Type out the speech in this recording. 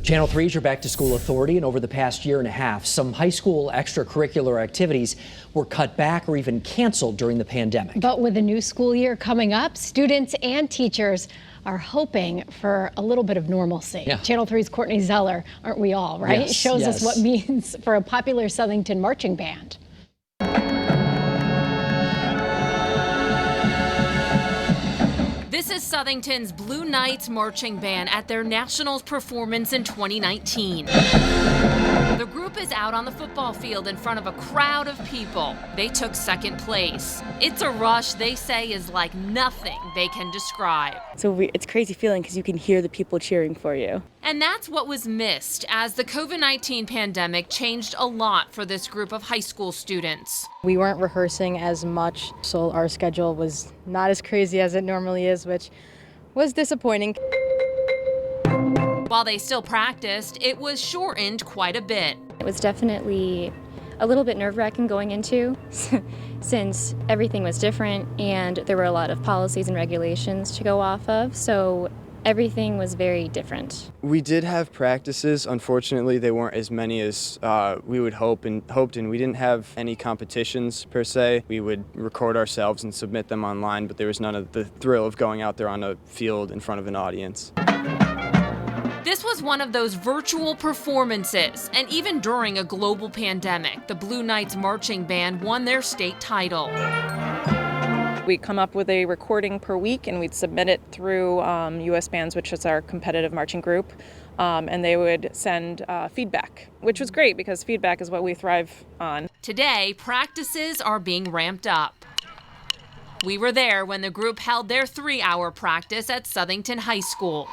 Channel 3 is your back-to-school authority, and over the past year and a half, some high school extracurricular activities were cut back or even canceled during the pandemic. But with the new school year coming up, students and teachers are hoping for a little bit of normalcy. Yeah. Channel 3's Courtney Zeller, aren't we all, right? Yes, Shows yes. us what means for a popular Southington marching band. This is Southington's Blue Knights marching band at their nationals performance in 2019. The group is out on the football field in front of a crowd of people. They took second place. It's a rush they say is like nothing they can describe. It's a crazy feeling because you can hear the people cheering for you. And that's what was missed as the COVID-19 pandemic changed a lot for this group of high school students. We weren't rehearsing as much, so our schedule was not as crazy as it normally is, which was disappointing. While they still practiced, it was shortened quite a bit. It was definitely a little bit nerve-wracking going into since everything was different and there were a lot of policies and regulations to go off of, so everything was very different. We did have practices. Unfortunately, they weren't as many as we would hoped, and we didn't have any competitions per se. We would record ourselves and submit them online, but there was none of the thrill of going out there on a field in front of an audience. This was one of those virtual performances, and even during a global pandemic, the Blue Knights marching band won their state title. We come up with a recording per week and we'd submit it through US Bands, which is our competitive marching group, and they would send feedback, which was great because feedback is what we thrive on. Today, practices are being ramped up. We were there when the group held their 3-hour practice at Southington High School.